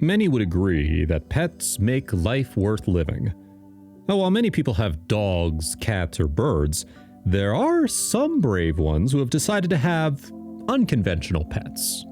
Many would agree that pets make life worth living. Now, while many people have dogs, cats, or birds, there are some brave ones who have decided to have unconventional pets.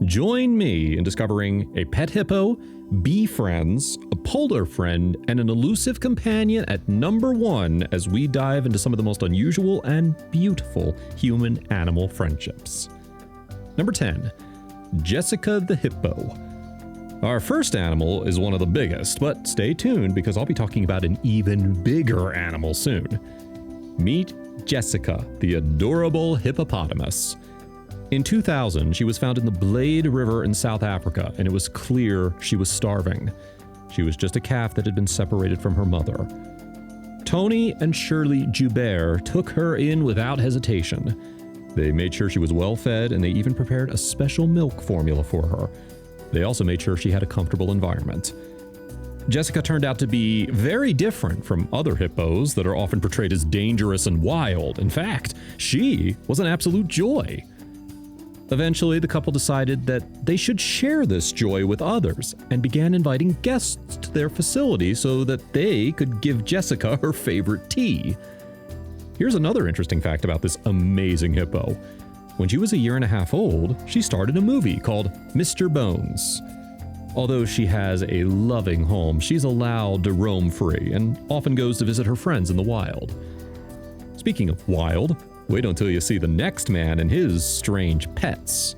Join me in discovering a pet hippo, bee friends, a polar friend, and an elusive companion at number 1 as we dive into some of the most unusual and beautiful human-animal friendships. Number 10, Jessica the hippo. Our first animal is one of the biggest, but stay tuned because I'll be talking about an even bigger animal soon. Meet Jessica, the adorable hippopotamus. In 2000, she was found in the Blade River in South Africa, and it was clear she was starving. She was just a calf that had been separated from her mother. Tony and Shirley Joubert took her in without hesitation. They made sure she was well fed, and they even prepared a special milk formula for her. They also made sure she had a comfortable environment. Jessica turned out to be very different from other hippos that are often portrayed as dangerous and wild. In fact, she was an absolute joy. Eventually, the couple decided that they should share this joy with others and began inviting guests to their facility so that they could give Jessica her favorite tea. Here's another interesting fact about this amazing hippo. When she was 1.5 years old, she started a movie called Mr. Bones. Although she has a loving home, she's allowed to roam free and often goes to visit her friends in the wild. Speaking of wild, wait until you see the next man and his strange pets.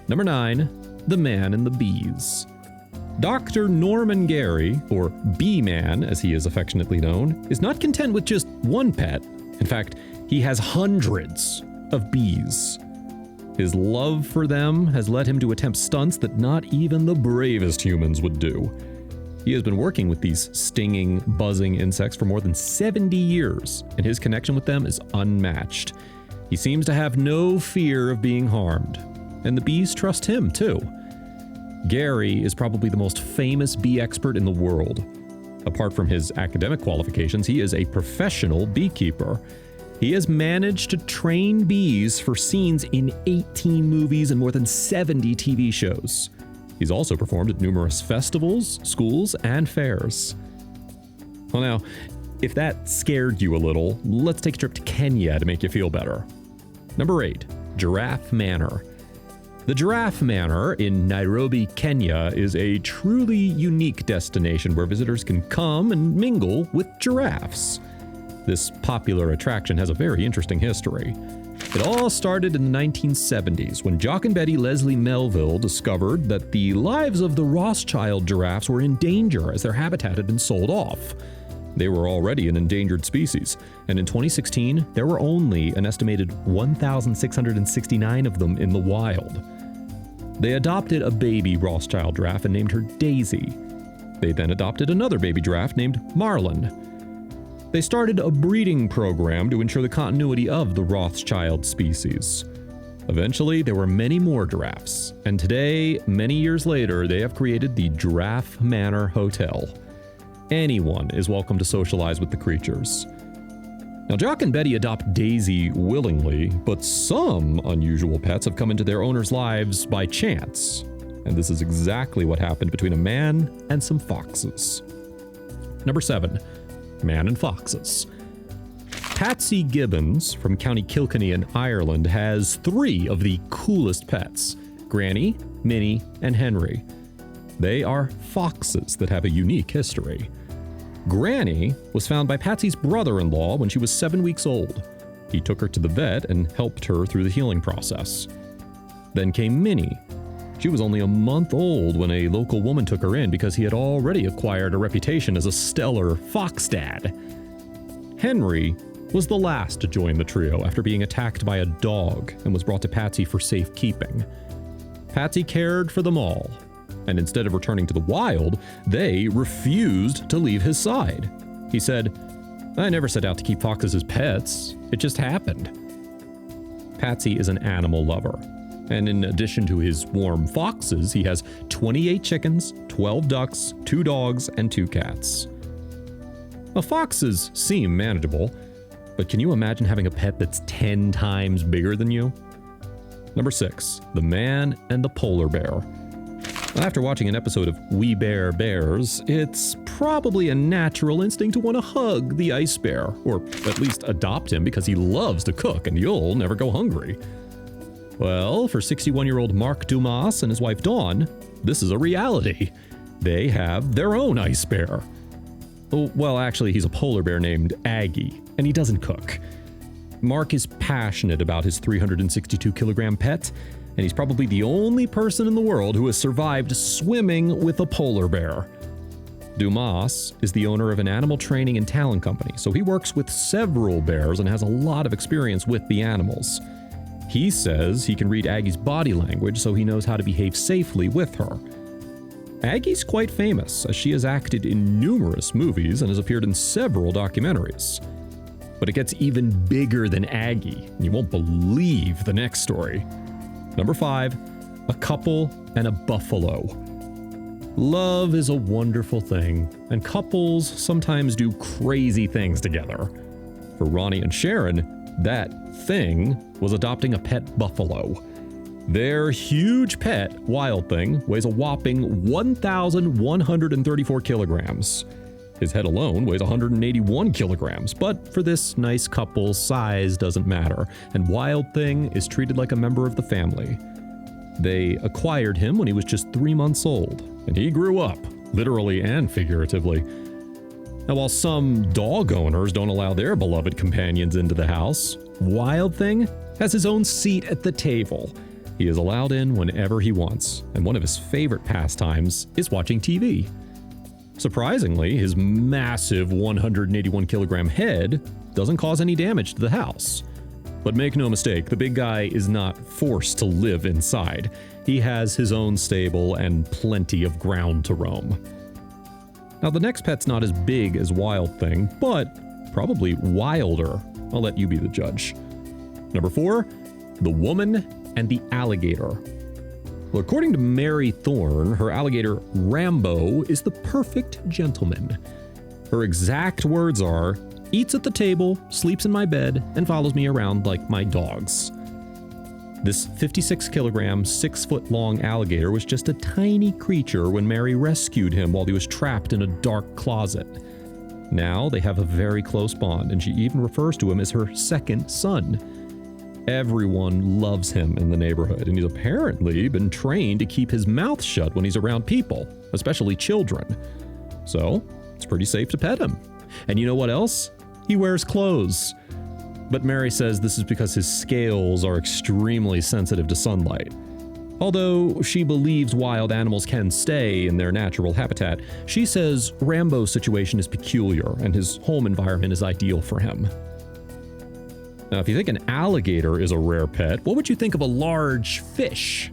Number 9, the man and the bees. Dr. Norman Gary, or Bee-Man as he is affectionately known, is not content with just one pet. In fact, he has hundreds of bees. His love for them has led him to attempt stunts that not even the bravest humans would do. He has been working with these stinging, buzzing insects for more than 70 years, and his connection with them is unmatched. He seems to have no fear of being harmed, and the bees trust him too. Gary is probably the most famous bee expert in the world. Apart from his academic qualifications, he is a professional beekeeper. He has managed to train bees for scenes in 18 movies and more than 70 TV shows. He's also performed at numerous festivals, schools, and fairs. Well now, if that scared you a little, let's take a trip to Kenya to make you feel better. Number 8, Giraffe Manor. The Giraffe Manor in Nairobi, Kenya is a truly unique destination where visitors can come and mingle with giraffes. This popular attraction has a very interesting history. It all started in the 1970s when Jock and Betty Leslie Melville discovered that the lives of the Rothschild giraffes were in danger as their habitat had been sold off. They were already an endangered species, and in 2016, there were only an estimated 1,669 of them in the wild. They adopted a baby Rothschild giraffe and named her Daisy. They then adopted another baby giraffe named Marlin. They started a breeding program to ensure the continuity of the Rothschild species. Eventually, there were many more giraffes, and today, many years later, they have created the Giraffe Manor Hotel. Anyone is welcome to socialize with the creatures. Now, Jock and Betty adopt Daisy willingly, but some unusual pets have come into their owners' lives by chance, and this is exactly what happened between a man and some foxes. Number 7. Man and foxes. Patsy Gibbons from County Kilkenny in Ireland has 3 of the coolest pets: Granny, Minnie, and Henry. They are foxes that have a unique history. Granny was found by Patsy's brother-in-law when she was 7 weeks old. He took her to the vet and helped her through the healing process. Then came Minnie. She was only a month old when a local woman took her in because he had already acquired a reputation as a stellar fox dad. Henry was the last to join the trio after being attacked by a dog and was brought to Patsy for safekeeping. Patsy cared for them all, and instead of returning to the wild, they refused to leave his side. He said, "I never set out to keep foxes as pets. It just happened." Patsy is an animal lover. And in addition to his warm foxes, he has 28 chickens, 12 ducks, 2 dogs, and 2 cats. Now, foxes seem manageable, but can you imagine having a pet that's 10 times bigger than you? Number 6, the man and the polar bear. After watching an episode of We Bear Bears, it's probably a natural instinct to want to hug the ice bear, or at least adopt him because he loves to cook and you'll never go hungry. Well, for 61-year-old Mark Dumas and his wife Dawn, this is a reality. They have their own ice bear. Oh, well, actually, he's a polar bear named Aggie, and he doesn't cook. Mark is passionate about his 362-kilogram pet, and he's probably the only person in the world who has survived swimming with a polar bear. Dumas is the owner of an animal training and talent company, so he works with several bears and has a lot of experience with the animals. He says he can read Aggie's body language, so he knows how to behave safely with her. Aggie's quite famous, as she has acted in numerous movies and has appeared in several documentaries. But it gets even bigger than Aggie, and you won't believe the next story. Number 5, a couple and a buffalo. Love is a wonderful thing, and couples sometimes do crazy things together. For Ronnie and Sharon, that thing was adopting a pet buffalo. Their huge pet, Wild Thing, weighs a whopping 1,134 kilograms. His head alone weighs 181 kilograms, but for this nice couple, size doesn't matter, and Wild Thing is treated like a member of the family. They acquired him when he was just 3 months old, and he grew up, literally and figuratively. Now, while some dog owners don't allow their beloved companions into the house, Wild Thing has his own seat at the table. He is allowed in whenever he wants, and one of his favorite pastimes is watching TV. Surprisingly, his massive 181-kilogram head doesn't cause any damage to the house. But make no mistake, the big guy is not forced to live inside. He has his own stable and plenty of ground to roam. Now, the next pet's not as big as Wild Thing, but probably wilder. I'll let you be the judge. Number 4, the woman and the alligator. Well, according to Mary Thorne, her alligator Rambo is the perfect gentleman. Her exact words are, eats at the table, sleeps in my bed, and follows me around like my dogs. This 56-kilogram, 6-foot-long alligator was just a tiny creature when Mary rescued him while he was trapped in a dark closet. Now they have a very close bond, and she even refers to him as her second son. Everyone loves him in the neighborhood, and he's apparently been trained to keep his mouth shut when he's around people, especially children. So, it's pretty safe to pet him. And you know what else? He wears clothes. But Mary says this is because his scales are extremely sensitive to sunlight. Although she believes wild animals can stay in their natural habitat, she says Rambo's situation is peculiar and his home environment is ideal for him. Now, if you think an alligator is a rare pet, what would you think of a large fish?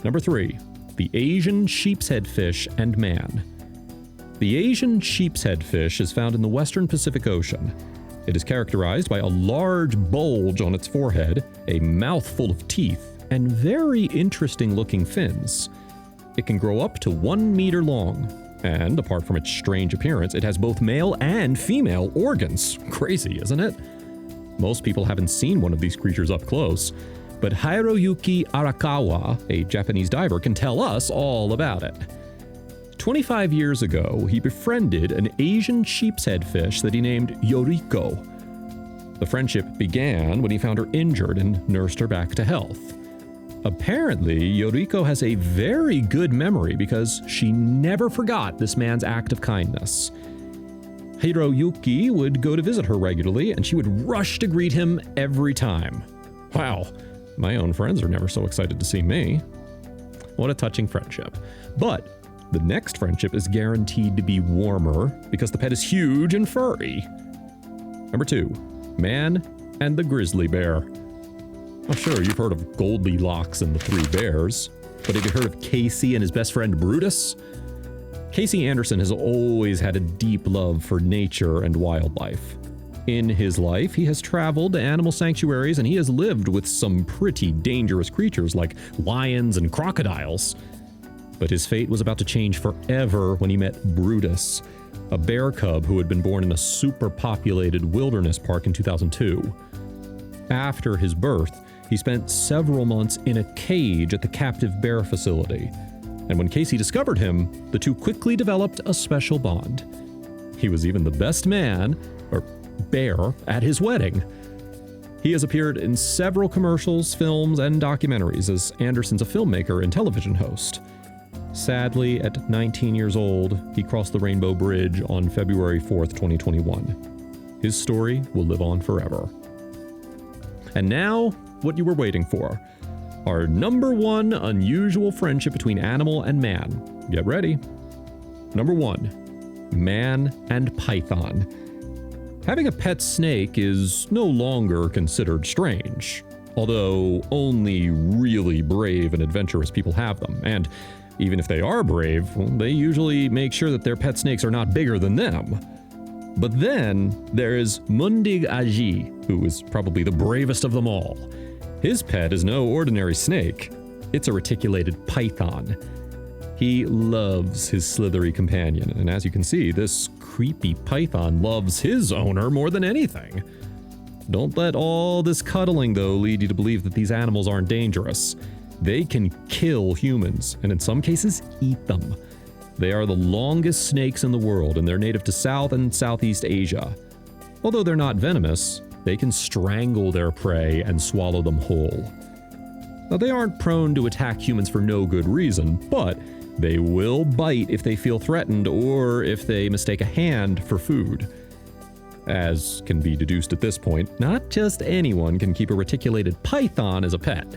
Number 3, the Asian sheepshead fish and man. The Asian sheepshead fish is found in the western Pacific Ocean. It is characterized by a large bulge on its forehead, a mouth full of teeth, and very interesting-looking fins. It can grow up to 1 meter long, and apart from its strange appearance, it has both male and female organs. Crazy, isn't it? Most people haven't seen one of these creatures up close, but Hiroyuki Arakawa, a Japanese diver, can tell us all about it. 25 years ago, he befriended an Asian sheepshead fish that he named Yoriko. The friendship began when he found her injured and nursed her back to health. Apparently, Yoriko has a very good memory because she never forgot this man's act of kindness. Hiroyuki would go to visit her regularly, and she would rush to greet him every time. Wow, my own friends are never so excited to see me. What a touching friendship. But the next friendship is guaranteed to be warmer because the pet is huge and furry. Number 2, man and the grizzly bear. Oh, sure, you've heard of Goldilocks and the 3 bears, but have you heard of Casey and his best friend Brutus? Casey Anderson has always had a deep love for nature and wildlife. In his life, he has traveled to animal sanctuaries and he has lived with some pretty dangerous creatures like lions and crocodiles. But his fate was about to change forever when he met Brutus, a bear cub who had been born in a super-populated wilderness park in 2002. After his birth, he spent several months in a cage at the captive bear facility. And when Casey discovered him, the two quickly developed a special bond. He was even the best man, or bear, at his wedding. He has appeared in several commercials, films, and documentaries, as Anderson's a filmmaker and television host. Sadly, at 19 years old, he crossed the Rainbow Bridge on February 4th, 2021. His story will live on forever. And now, what you were waiting for. Our number one unusual friendship between animal and man. Get ready. Number 1, man and python. Having a pet snake is no longer considered strange, although only really brave and adventurous people have them, and even if they are brave, they usually make sure that their pet snakes are not bigger than them. But then there is Mundig Aji, who is probably the bravest of them all. His pet is no ordinary snake, it's a reticulated python. He loves his slithery companion, and as you can see, this creepy python loves his owner more than anything. Don't let all this cuddling, though, lead you to believe that these animals aren't dangerous. They can kill humans, and in some cases, eat them. They are the longest snakes in the world, and they're native to South and Southeast Asia. Although they're not venomous, they can strangle their prey and swallow them whole. Now, they aren't prone to attack humans for no good reason, but they will bite if they feel threatened or if they mistake a hand for food. As can be deduced at this point, not just anyone can keep a reticulated python as a pet.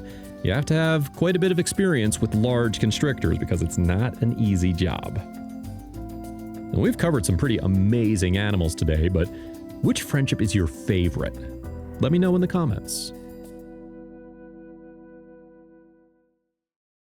You have to have quite a bit of experience with large constrictors because it's not an easy job. Now, we've covered some pretty amazing animals today, but which friendship is your favorite? Let me know in the comments.